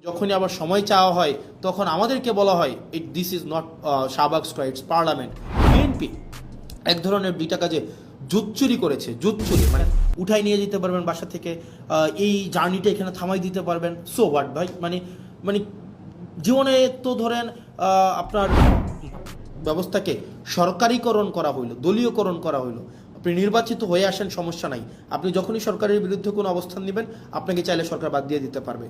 যখনই আবার সময় চাওয়া হয় তখন আমাদেরকে বলা হয় this is not Shahbag square, it's parliament. BNP এক ধরনের দুইটা কাজে জুৎচুরি করেছে, জুৎচুরি মানে উঠাই নিয়ে যেতে পারবেন বাসা থেকে, এই জার্নিটা এখানে থামাই দিতে পারবেন, সো হোয়াট ভাই, মানে মানে জীবনে তো ধরেন আপনার ব্যবস্থাকে সরকারিকরণ করা হইলো, দলীয়করণ করা হইলো। আপনি নির্বাচিত হয়ে আসেন, সমস্যা নাই, আপনি যখনই সরকারের বিরুদ্ধে কোনো অবস্থান নেবেন আপনাকে চাইলে সরকার বাদ দিয়ে দিতে পারবে।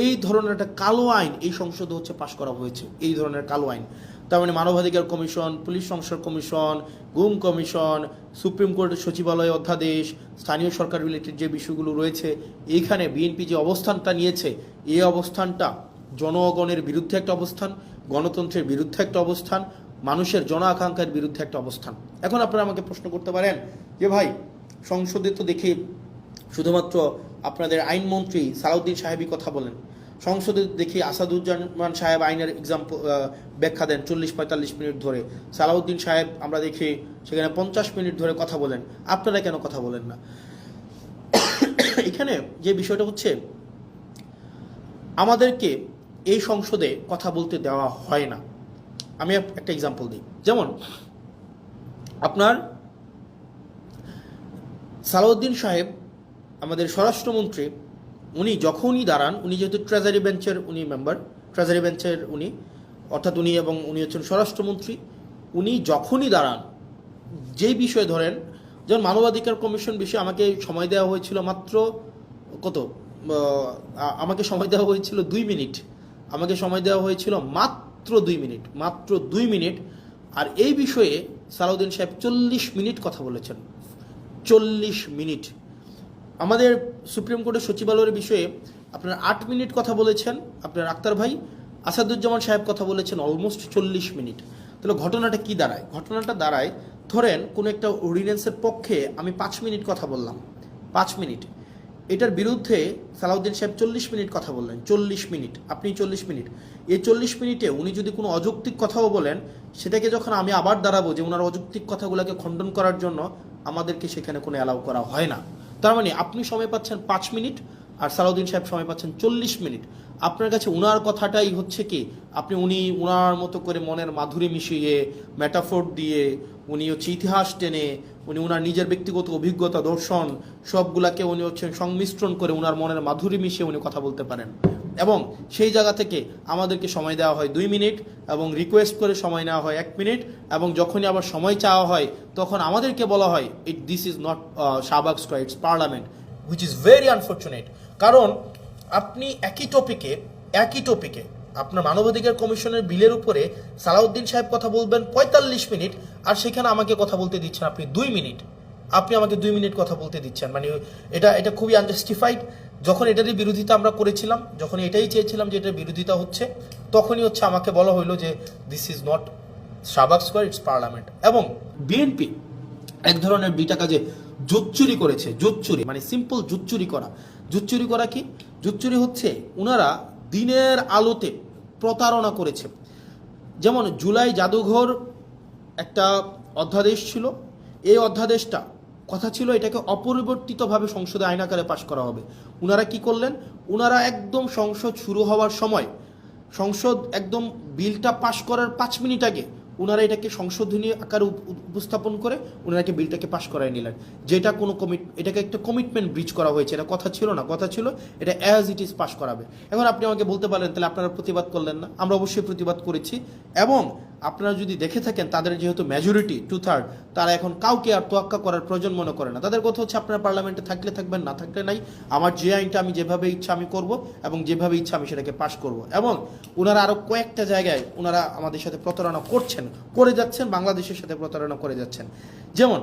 এই ধরনের একটা কালো আইন এই সংসদে হচ্ছে পাশ করা হয়েছে, এই ধরনের কালো আইন। তার মানে মানবাধিকার কমিশন, পুলিশ সংস্কার কমিশন, গুম কমিশন, সুপ্রিম কোর্টের সচিবালয় অধ্যাদেশ, স্থানীয় সরকার রিলেটেড যে বিষয়গুলো রয়েছে, এইখানে বিএনপি যে অবস্থানটা নিয়েছে, এই অবস্থানটা জনগণের বিরুদ্ধে একটা অবস্থান, গণতন্ত্রের বিরুদ্ধে একটা অবস্থান, মানুষের জন আকাঙ্ক্ষার বিরুদ্ধে একটা অবস্থান। এখন আপনারা আমাকে প্রশ্ন করতে পারেন যে ভাই, সংসদে তো দেখি শুধুমাত্র আপনাদের আইনমন্ত্রী সালাউদ্দিন সাহেবই কথা বলেন, সংসদে দেখি আসাদুজ্জামান সাহেব আইনের এক্সাম্পল ব্যাখ্যা দেন 40-45 মিনিট ধরে, সালাউদ্দিন সাহেব আমরা দেখি সেখানে 50 মিনিট ধরে কথা বলেন, আপনারা কেন কথা বলেন না? এখানে যে বিষয়টা হচ্ছে, আমাদেরকে এই সংসদে কথা বলতে দেওয়া হয় না। আমি একটা এক্সাম্পল দিই, যেমন আপনার সালাউদ্দিন সাহেব আমাদের স্বরাষ্ট্রমন্ত্রী, উনি যখনই দাঁড়ান, উনি যেহেতু ট্রেজারি বেঞ্চের উনি মেম্বার, ট্রেজারি বেঞ্চের উনি, অর্থাৎ উনি এবং উনি হচ্ছেন স্বরাষ্ট্রমন্ত্রী, উনি যখনই দাঁড়ান যেই বিষয়ে ধরেন, যেমন মানবাধিকার কমিশন বিষয়ে আমাকে সময় দেওয়া হয়েছিল মাত্র কত, আমাকে সময় দেওয়া হয়েছিল 2 মিনিট, আমাকে সময় দেওয়া হয়েছিল মাত্র 2 মিনিট, মাত্র 2 মিনিট। আর এই বিষয়ে সালাউদ্দিন সাহেব 40 মিনিট কথা বলেছেন, 40 মিনিট। আমাদের সুপ্রিম কোর্টের সচিবালয়ের বিষয়ে আপনার 8 মিনিট কথা বলেছেন আপনার আক্তার ভাই, আসাদুজ্জামান সাহেব কথা বলেছেন অলমোস্ট 40 মিনিট। তাহলে ঘটনাটা কি দাঁড়ায়? ঘটনাটা দাঁড়ায়, ধরেন কোনো একটা অর্ডিন্যান্সের পক্ষে আমি 5 মিনিট কথা বললাম, 5 মিনিট, এটার বিরুদ্ধে সালাউদ্দিন সাহেব 40 মিনিট কথা বললেন, 40 মিনিট, আপনি 40 মিনিট। এই 40 মিনিটে উনি যদি কোনো অযৌক্তিক কথাও বলেন, সেটাকে যখন আমি আবার দাঁড়াবো যে ওনার অযৌক্তিক কথাগুলোকে খণ্ডন করার জন্য, আমাদেরকে সেখানে কোনো অ্যালাউ করা হয় না। তার মানে আপনি সময় পাচ্ছেন 5 মিনিট আর সালাউদ্দিন সাহেব সময় পাচ্ছেন 40 মিনিট। আপনার কাছে উনার কথাটাই হচ্ছে কি, উনি উনার মতো করে মনের মাধুরী মিশিয়ে, মেটাফোর দিয়ে, উনি হচ্ছে ইতিহাস টেনে, উনি উনার নিজের ব্যক্তিগত অভিজ্ঞতা, দর্শন সবগুলাকে উনি হচ্ছেন সংমিশ্রণ করে উনার মনের মাধুরী মিশিয়ে উনি কথা বলতে পারেন। এবং সেই জায়গা থেকে আমাদেরকে সময় দেওয়া হয় 2 মিনিট, এবং রিকোয়েস্ট করে সময় নেওয়া হয় 1 মিনিট, এবং যখনই আবার সময় চাওয়া হয় তখন আমাদেরকে বলা হয় this is not Shahbag square, it's parliament, which is very unfortunate. কারণ আপনি একই টপিকে আপনার মানবাধিকার কমিশনের বিলের উপরে সালাউদ্দিন সাহেব কথা বলবেন 45 মিনিট, আর সেখানে আমাকে কথা বলতে দিচ্ছেন আপনি 2 মিনিট, আপনি আমাকে 2 মিনিট কথা বলতে দিচ্ছেন। মানে এটা খুবই আনজাস্টিফাইড। যখন এটারই বিরোধিতা আমরা করেছিলাম, যখন এটাই চেয়েছিলাম যে এটার বিরোধিতা হচ্ছে, তখনই হচ্ছে আমাকে বলা হইলো যে this is not Shahbag square, it's parliament. এবং বিএনপি এক ধরনের দুইটা কাজে জুৎচুরি করেছে, জুৎচুরি মানে সিম্পল জুৎচুরি করা। জুৎচুরি করা কি? জুৎচুরি হচ্ছে ওনারা দিনের আলোতে প্রতারণা করেছে। যেমন জুলাই জাদুঘর একটা অধ্যাদেশ ছিল, এই অধ্যাদেশটা কথা ছিল এটাকে অপরিবর্তিতভাবে সংসদে আইন আকারে পাশ করা হবে। ওনারা কি করলেন? ওনারা একদম সংসদ শুরু হওয়ার সময়, সংসদ একদম বিলটা পাশ করার 5 মিনিট আগে ওনারা এটাকে সংশোধনী আকারে উপস্থাপন করে ওনারা বিলটাকে পাশ করায় নিলেন, যেটা কোনো এটাকে একটা কমিটমেন্ট ব্রিচ করা হয়েছে। এটা কথা ছিল না, কথা ছিল এটা অ্যাজ ইট ইজ পাশ করাবে। এখন আপনি আমাকে বলতে পারেন তাহলে আপনারা প্রতিবাদ করলেন না? আমরা অবশ্যই প্রতিবাদ করেছি, এবং আপনারা যদি দেখে থাকেন তাদের যেহেতু মেজরিটি 2/3, তারা এখন কাউকে আর তোয়াক্কা করার প্রয়োজন মনে করে না। তাদের কথা হচ্ছে আপনারা পার্লামেন্টে থাকলে থাকবেন, না থাকলে নাই, আমার যে আইনটা আমি যেভাবে ইচ্ছা আমি করব, এবং যেভাবে ইচ্ছা আমি সেটাকে পাশ করব। এবং ওনারা আরও কয়েকটা জায়গায় ওনারা আমাদের সাথে প্রতারণা করে যাচ্ছেন, বাংলাদেশের সাথে প্রতারণা করে যাচ্ছেন। যেমন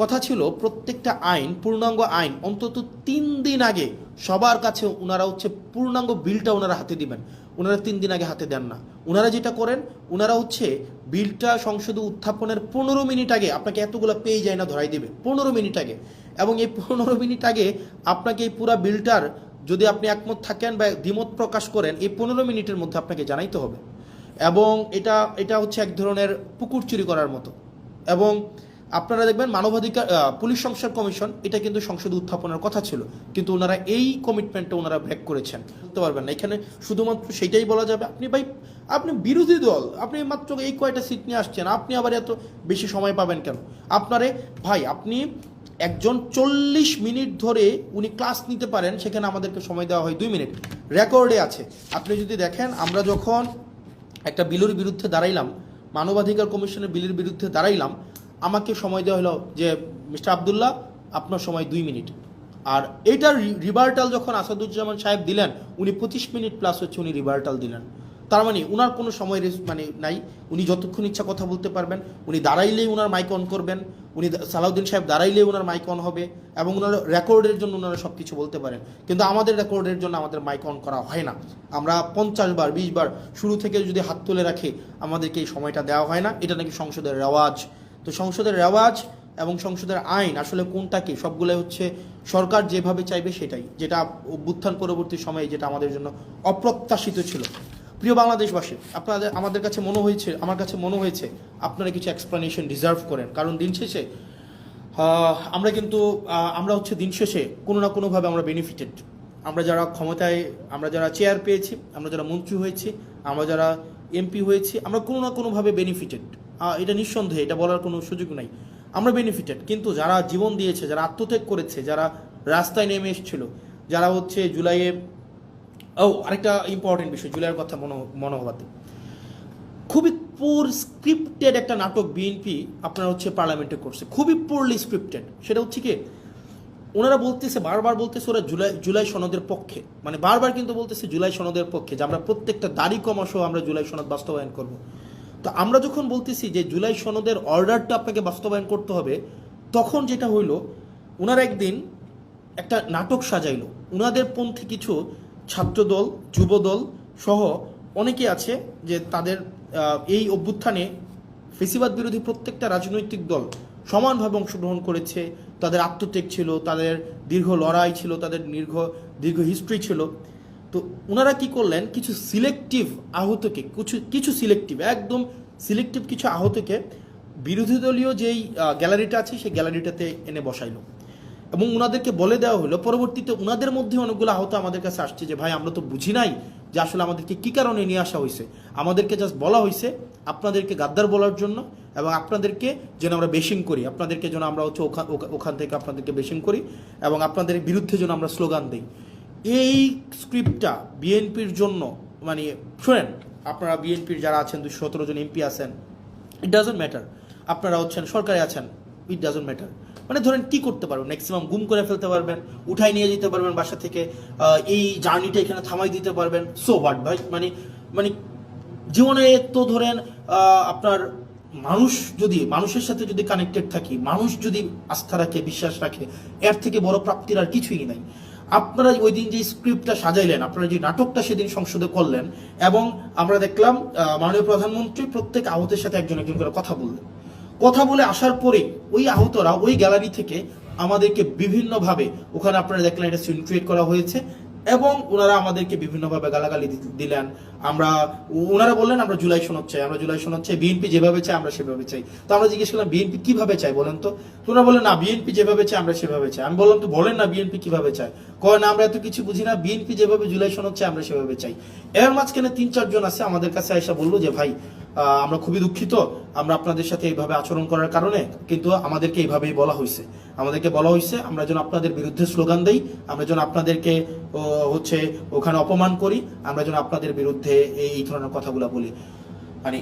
কথা ছিল প্রত্যেকটা আইন, পূর্ণাঙ্গ আইন অন্তত 3 দিন আগে সবার কাছে ওনারা হচ্ছে পূর্ণাঙ্গ বিলটা ওনারা হাতে দিবেন, ওনারা 3 দিন আগে হাতে দেন না। ওনারা যেটা করেন, ওনারা হচ্ছে বিলটা সংসদে উত্থাপনের 15 মিনিট আগে আপনাকে এতগুলো পেয়ে যায় না ধরাই দেবে, 15 মিনিট আগে। এবং এই 15 মিনিট আগে আপনাকে এই পুরো বিলটার যদি আপনি একমত থাকেন বা দ্বিমত প্রকাশ করেন, এই 15 মিনিটের মধ্যে আপনাকে জানাইতে হবে। এবং এটা হচ্ছে এক ধরনের পুকুর চুরি করার মতো। এবং আপনারা দেখবেন মানবাধিকার পুলিশ সংস্কার কমিশন এটা কিন্তু সংসদে উত্থাপনের কথা ছিল, কিন্তু ওনারা এই কমিটমেন্টটা ওনারা ব্রেক করেছেন। বলতে পারবেন না, এখানে শুধুমাত্র সেটাই বলা যাবে আপনি বিরোধী দল, আপনি মাত্র এই কয়টা সিট নিয়ে আসছেন, আপনি আবার এত বেশি সময় পাবেন কেন? আপনারে ভাই, আপনি একজন 40 মিনিট ধরে উনি ক্লাস নিতে পারেন, সেখানে আমাদেরকে সময় দেওয়া হয় 2 মিনিট, রেকর্ডে আছে। আপনি যদি দেখেন, আমরা যখন একটা বিলের বিরুদ্ধে দাঁড়াইলাম, মানবাধিকার কমিশনের বিলের বিরুদ্ধে দাঁড়াইলাম, আমাকে সময় দেওয়া হলো যে মিস্টার আবদুল্লাহ আপনার সময় 2 মিনিট। আর এটার রিভার্টাল যখন আসাদুজ্জামান সাহেব দিলেন, উনি 25 মিনিট প্লাস হচ্ছে উনি রিভার্টাল দিলেন। তার মানে উনার কোনো সময় নাই, উনি যতক্ষণ ইচ্ছা কথা বলতে পারবেন। উনি দাঁড়াইলেই উনার মাইক অন করবেন, উনি সালাউদ্দিন সাহেব দাঁড়াইলেই উনার মাইক অন হবে, এবং উনার রেকর্ডের জন্য উনারা সব কিছু বলতে পারেন। কিন্তু আমাদের রেকর্ডের জন্য আমাদের মাইক অন করা হয় না। আমরা 50 বার 20 বার শুরু থেকে যদি হাত তুলে রাখি, আমাদেরকে এই সময়টা দেওয়া হয় না। এটা নাকি সংসদের রেওয়াজ। তো সংসদের রেওয়াজ এবং সংসদের আইন আসলে কোনটা কি, সবগুলোই হচ্ছে সরকার যেভাবে চাইবে সেটাই, যেটা অভ্যুত্থান পরবর্তী সময়ে যেটা আমাদের জন্য অপ্রত্যাশিত ছিল। প্রিয় বাংলাদেশবাসী, আমার কাছে মনে হয়েছে আপনারা কিছু এক্সপ্লানেশন ডিজার্ভ করেন। কারণ দিন শেষে আমরা হচ্ছে দিন শেষে কোনো না কোনোভাবে আমরা বেনিফিটেড। আমরা যারা ক্ষমতায়, আমরা যারা চেয়ার পেয়েছি, আমরা যারা মন্ত্রী হয়েছি, আমরা যারা এমপি হয়েছি, আমরা কোনো না কোনোভাবে বেনিফিটেড। এটা নিঃসন্দেহে, এটা বলার কোনো সুযোগ নাই, আমরা বেনিফিটেড। কিন্তু যারা জীবন দিয়েছে, যারা আত্মত্যাগ করেছে, যারা রাস্তায় নেমে এসেছিল, যারা হচ্ছে জুলাইয়ে, আরেকটা ইম্পর্টেন্ট বিষয়, জুলাইয়ের কথা মনে হওয়াতে, খুবই পুর স্ক্রিপ্টেড একটা নাটক বিএনপি আপনারা হচ্ছে পার্লামেন্টে করছে, খুবই পুরলি স্ক্রিপ্টেড। সেটা হচ্ছে কি, ওনারা বলতেছে, বারবার বলতেছে ওরা জুলাই সনদের পক্ষে, মানে বারবার কিন্তু বলতেছে জুলাই সনদের পক্ষে, যে আমরা প্রত্যেকটা দাড়ি কমা সহ আমরা জুলাই সনদ বাস্তবায়ন করব। তো আমরা যখন বলতেছি যে জুলাই সনদের অর্ডারটা আপনাকে বাস্তবায়ন করতে হবে, তখন যেটা হইল, ওনারা একদিন একটা নাটক সাজাইলো। ওনাদের পন্থী কিছু ছাত্রদল, যুবদল সহ অনেকে আছে যে তাদের এই অভ্যুত্থানে ফেসিবাদ বিরোধী প্রত্যেকটা রাজনৈতিক দল সমানভাবে অংশগ্রহণ করেছে। তাদের আত্মত্যাগ ছিল, তাদের দীর্ঘ লড়াই ছিল, তাদের দীর্ঘ হিস্ট্রি ছিল। তো ওনারা কি করলেন, কিছু সিলেক্টিভ আহতকে, কিছু সিলেক্টিভ, একদম সিলেক্টিভ কিছু আহতকে বিরোধী দলীয় যেই গ্যালারিটা আছে সেই গ্যালারিটাতে এনে বসাইলো, এবং ওনাদেরকে বলে দেওয়া হলো, পরবর্তীতে ওনাদের মধ্যে অনেকগুলো আহত আমাদের কাছে আসছে যে ভাই, আমরা তো বুঝি নাই যে আসলে আমাদেরকে কী কারণে নিয়ে আসা হয়েছে। আমাদেরকে জাস্ট বলা হয়েছে আপনাদেরকে গাদ্দার বলার জন্য, এবং আপনাদেরকে যেন আমরা বেশিং করি, আপনাদেরকে যেন আমরা হচ্ছে ওখান থেকে আপনাদেরকে বেশিং করি, এবং আপনাদের বিরুদ্ধে যেন আমরা স্লোগান দিই। এই স্ক্রিপ্টটা বিএনপির জন্য, মানে শোনেন, আপনারা বিএনপির যারা আছেন, 217 জন এমপি আছেন, ইট ডাজন্ট ম্যাটার। আপনারা হচ্ছেন সরকারে আছেন, ইট ডাজন্ট ম্যাটার। মানে ধরেন কি করতে পারবেন, ম্যাক্সিমাম গুম করে ফেলতে পারবেন, উঠাই নিয়ে যেতে পারবেন বাসা থেকে, এই জার্নিটা এখানে থামাই দিতে পারবেন, সো হোয়াট ভাই। মানে জীবনে তো ধরেন আপনার মানুষের সাথে যদি কানেক্টেড থাকি, মানুষ যদি আস্থা রাখে, বিশ্বাস রাখে, এর থেকে বড় প্রাপ্তির আর কিছুই নাই। আপনারা ওই দিন যে স্ক্রিপ্টটা সাজাইলেন, আপনারা যে নাটকটা সেদিন সংসদে করলেন, এবং আমরা দেখলাম মাননীয় প্রধানমন্ত্রী প্রত্যেক আহতের সাথে একজন একজন করে কথা বলে আসার পরে ওই আহতরা ওই গ্যালারি থেকে আমাদেরকে বিভিন্নভাবে, ওখানে আপনারা দেখলেন এটা সিন ক্রিয়েট করা হয়েছে, এবং ওনারা আমাদেরকে বিভিন্নভাবে গালাগালি দিলেন। ওনারা বললেন আমরা জুলাই সনদ চাই, বিএনপি যেভাবে চাই আমরা সেভাবে চাই। তো আমরা জিজ্ঞেস করলাম বিএনপি কিভাবে চাই বলেন তো? ওনারা বললেন না, বিএনপি যেভাবে চাই আমরা সেভাবে চাই। আমি বললাম তো বলেন না বিএনপি কিভাবে চায়। কয় না, আমরা এত কিছু বুঝি না, বিএনপি যেভাবে জুলাই সনদ চাই আমরা সেভাবে চাই। এর মাঝখানে 3-4 জন আছে আমাদের কাছে এসে বললো যে ভাই, আমরা খুবই দুঃখিত, আমরা আপনাদের সাথে এইভাবে আচরণ করার কারণে, কিন্তু আমাদেরকে এইভাবেই বলা হয়েছে, আমরা যেন আপনাদের বিরুদ্ধে স্লোগান দেই, আমরা যেন আপনাদেরকে হচ্ছে ওখানে অপমান করি, আমরা যেন আপনাদের বিরুদ্ধে এই ধরনের কথাগুলো বলি। মানে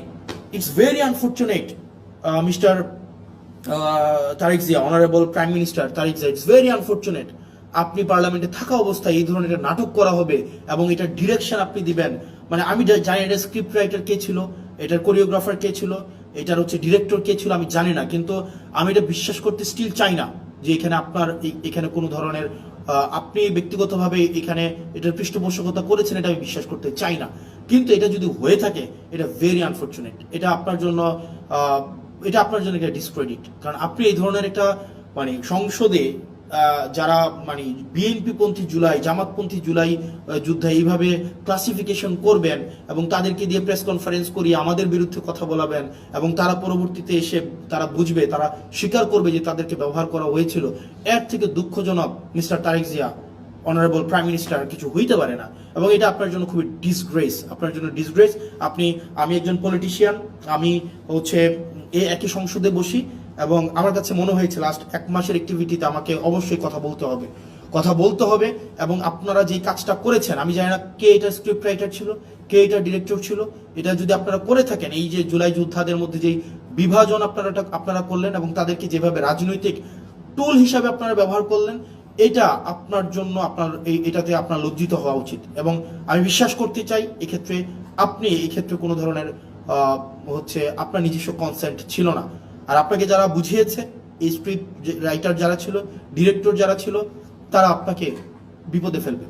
it's very unfortunate mister Tarek Zia, honourable prime minister Tarek Zia, it's very unfortunate আপনি পার্লামেন্টে থাকা অবস্থায় এই ধরনের নাটক করা হবে এবং এটার ডিরেকশন আপনি দিবেন। মানে আমি জানি এটা স্ক্রিপ্ট রাইটার কে ছিল, এটার কোরিওগ্রাফার কে ছিল, এটার হচ্ছে ডিরেক্টর কে ছিল, আমি জানি না, কিন্তু আমি এটা বিশ্বাস করতে স্টিল চাই না যে এখানে কোনো ধরনের আপনি ব্যক্তিগতভাবে এখানে এটার পৃষ্ঠপোষকতা করেছেন, এটা আমি বিশ্বাস করতে চাই না। কিন্তু এটা যদি হয়ে থাকে, এটা ভেরি আনফর্চুনেট, এটা আপনার জন্য একটা ডিসক্রেডিট। কারণ আপনি এই ধরনের একটা, মানে সংসদে যারা মানে বিএনপি পন্থী জুলাই, জামাতপন্থী জুলাই যোদ্ধা এইভাবে ক্লাসিফিকেশন করবেন এবং তাদেরকে দিয়ে প্রেস কনফারেন্স করিয়ে আমাদের বিরুদ্ধে কথা বলাবেন এবং তারা পরবর্তীতে এসে তারা বুঝবে, তারা স্বীকার করবে যে তাদেরকে ব্যবহার করা হয়েছিল, এর থেকে দুঃখজনক mister Tarek Zia, honourable prime minister, কিছু হইতে পারে না। এবং এটা আপনার জন্য খুবই ডিসগ্রেস, আপনার জন্য ডিসগ্রেস। আমি একজন পলিটিশিয়ান, আমি হচ্ছে এই একই সংসদে বসি এবং আমার কাছে মনে হয়েছে লাস্ট 1 মাসের অ্যাক্টিভিটিতে আমাকে অবশ্যই কথা বলতে হবে এবং আপনারা যেই কাজটা করেছেন, আমি জানি না কে এটা স্ক্রিপ্ট রাইটার ছিল, কে এটা ডিরেক্টর ছিল, এটা যদি আপনারা করে থাকেন, এই যে জুলাই যোদ্ধাদের মধ্যে যেই বিভাজন আপনারা করলেন এবং তাদেরকে যেভাবে রাজনৈতিক টুল হিসাবে আপনারা ব্যবহার করলেন, এটা আপনার জন্য এটাতে আপনার লজ্জিত হওয়া উচিত। এবং আমি বিশ্বাস করতে চাই আপনি এই ক্ষেত্রে কোনো ধরনের হচ্ছে আপনার নিজস্ব কনসেন্ট ছিল না। আর আপনাকে যারা বুঝিয়েছে, এই স্ক্রিপ্ট রাইটার যারা ছিল, ডিরেক্টর যারা ছিল, তারা আপনাকে বিপদে ফেলবে।